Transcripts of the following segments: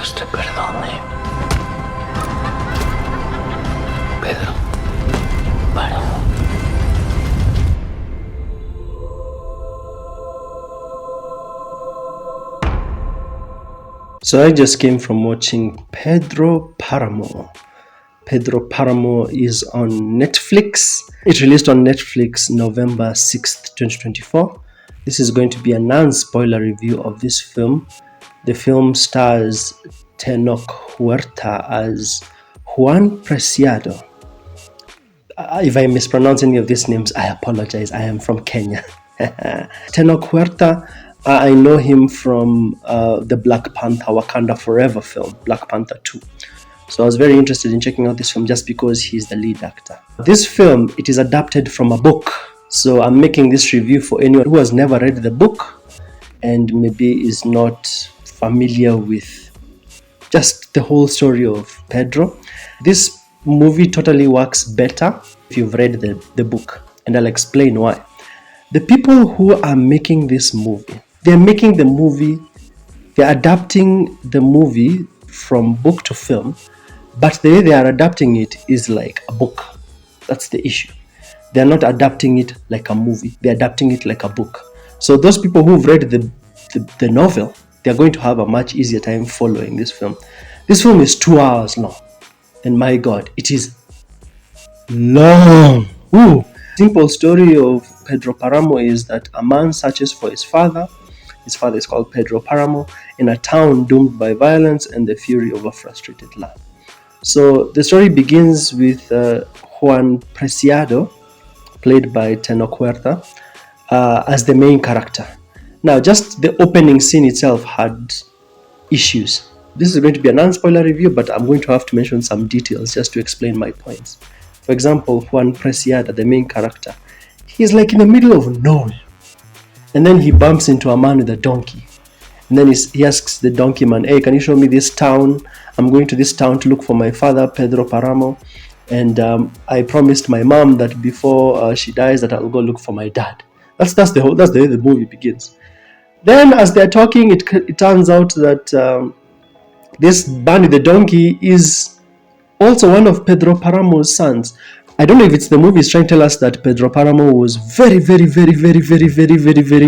Dios te perdone. Pedro Páramo. So I just came from watching Pedro Paramo. Pedro Paramo is on Netlifx. It released on Netlifx November 6th, 2024. This is going to be a non-spoiler review of this film. The film stars Tenoch Huerta as Juan Preciado. If I mispronounce any of these names, I apologize. I am from Kenya. Tenoch Huerta, I know him from the Black Panther Wakanda Forever film, Black Panther 2. So I was very interested in checking out this film just because he's the lead actor. This film, it is adapted from a book. So I'm making this review for anyone who has never read the book and maybe is not familiar with just the whole story of Pedro. This movie totally works better if you've read the book, and I'll explain why. The people who are making this movie, they're adapting the movie from book to film, but the way they are adapting it is like a book. That's the issue. They're not adapting it like a movie, they're adapting it like a book. So those people who've read the novel, they're going to have a much easier time following this film. This film is 2 hours long, and my God, it is long. Ooh. Simple story of Pedro Paramo is that a man searches for his father. His father is called Pedro Paramo, in a town doomed by violence and the fury of a frustrated love. So the story begins with Juan Preciado, played by Tenoch Huerta, as the main character. Now, just the opening scene itself had issues. This is going to be a non-spoiler review, but I'm going to have to mention some details just to explain my points. For example, Juan Preciado, the main character, he's like in the middle of nowhere. And then he bumps into a man with a donkey. And then he asks the donkey man, hey, can you show me this town? I'm going to this town to look for my father, Pedro Paramo. And I promised my mom that before she dies that I'll go look for my dad. That's the way the movie begins. Then as they're talking, it turns out that this man with the donkey is also one of Pedro Paramo's sons. I don't know if it's the movie is trying to tell us that Pedro Paramo was very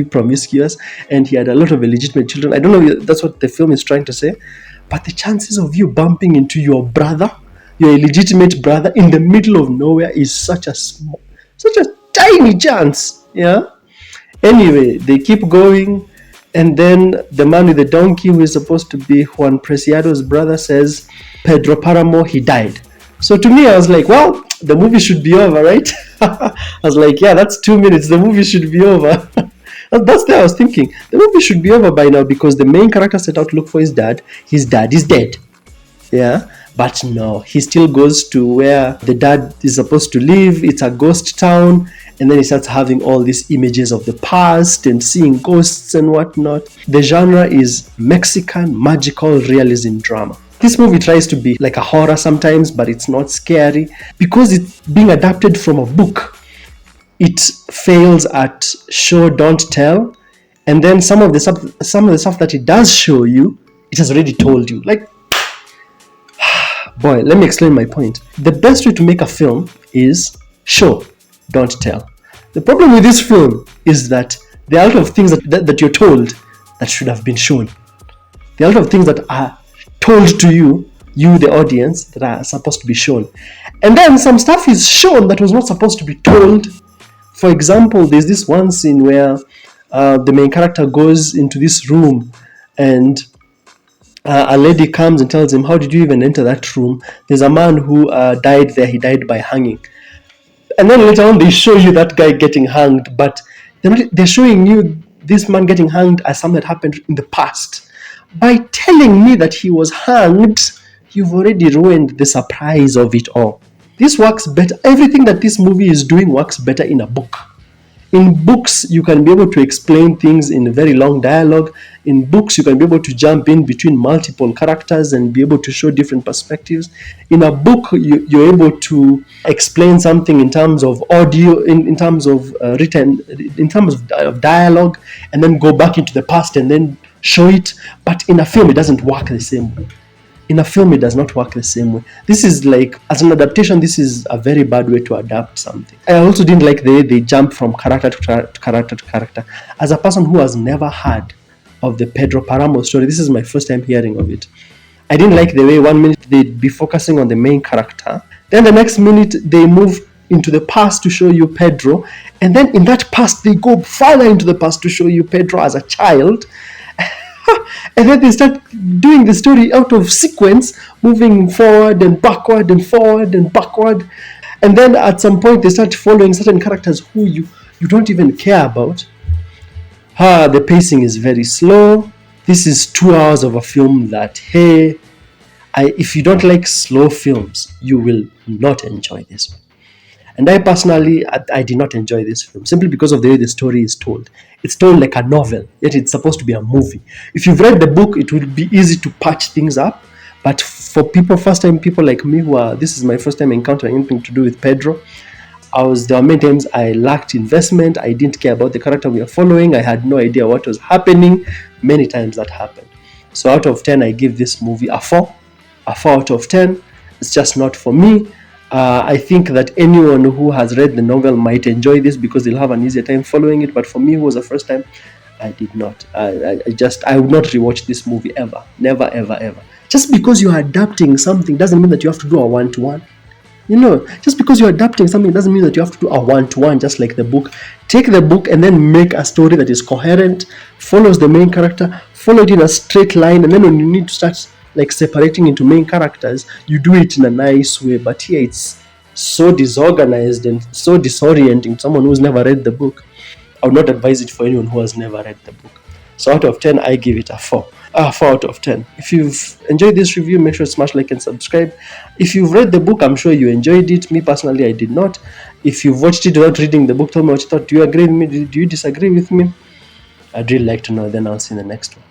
promiscuous and he had a lot of illegitimate children. I don't know if that's what the film is trying to say. But the chances of you bumping into your brother, your illegitimate brother, in the middle of nowhere is such a tiny chance. Yeah. Anyway, they keep going, and then the man with the donkey, who is supposed to be Juan Preciado's brother, says, Pedro Paramo, he died. So to me, I was like, well, the movie should be over, right? I was like, yeah, that's 2 minutes. The movie should be over. That's what I was thinking. The movie should be over by now because the main character set out to look for his dad. His dad is dead. Yeah. But no, he still goes to where the dad is supposed to live. It's a ghost town. And then he starts having all these images of the past and seeing ghosts and whatnot. The genre is Mexican magical realism drama. This movie tries to be like a horror sometimes, but it's not scary. Because it's being adapted from a book, it fails at show, don't tell. And then some of the stuff that it does show you, it has already told you. Like, boy, let me explain my point. The best way to make a film is show, don't tell. The problem with this film is that there are a lot of things that you're told that should have been shown. There are a lot of things that are told to you, the audience, that are supposed to be shown. And then some stuff is shown that was not supposed to be told. For example, there's this one scene where the main character goes into this room and a lady comes and tells him, how did you even enter that room? There's a man who died there. He died by hanging. And then later on, they show you that guy getting hanged, but they're showing you this man getting hanged as something that happened in the past. By telling me that he was hanged, you've already ruined the surprise of it all. This works better. Everything that this movie is doing works better in a book. In books, you can be able to explain things in a very long dialogue. In books, you can be able to jump in between multiple characters and be able to show different perspectives. In a book, you're able to explain something in terms of audio, in terms of written, in terms of dialogue, and then go back into the past and then show it. But in a film, it doesn't work the same way. in a film, it does not work the same way. This is like, as an adaptation, this is a very bad way to adapt something. I also didn't like the way they jump from character to character to character. As a person who has never heard of the Pedro Paramo story, this is my first time hearing of it. I didn't like the way 1 minute they'd be focusing on the main character, then the next minute they move into the past to show you Pedro, and then in that past they go further into the past to show you Pedro as a child. And then they start doing the story out of sequence, moving forward and backward and forward and backward. And then at some point they start following certain characters who you don't even care about. The pacing is very slow. This is 2 hours of a film that, hey, if you don't like slow films, you will not enjoy this one. And I personally, I did not enjoy this film simply because of the way the story is told. It's told like a novel, yet it's supposed to be a movie. If you've read the book, it will be easy to patch things up. But for first-time people like me, this is my first time encountering anything to do with Pedro, there were many times I lacked investment. I didn't care about the character we are following. I had no idea what was happening. Many times that happened. So out of 10, I give this movie a 4. A 4 out of 10. It's just not for me. I think that anyone who has read the novel might enjoy this because they'll have an easier time following it. But for me, who was the first time, I did not. I would not rewatch this movie ever. Never, ever, ever. Just because you're adapting something doesn't mean that you have to do a one-to-one. Just because you're adapting something doesn't mean that you have to do a one-to-one just like the book. Take the book and then make a story that is coherent, follows the main character, follow it in a straight line, and then when you need to start like separating into main characters, you do it in a nice way. But here it's so disorganized and so disorienting to someone who's never read the book. I would not advise it for anyone who has never read the book. So out of 10, I give it a 4. 4 out of 10. If you've enjoyed this review, make sure to smash like and subscribe. If you've read the book, I'm sure you enjoyed it. Me personally, I did not. If you've watched it without reading the book, tell me what you thought. Do you agree with me? Do you disagree with me? I'd really like to know. Then I'll see you in the next one.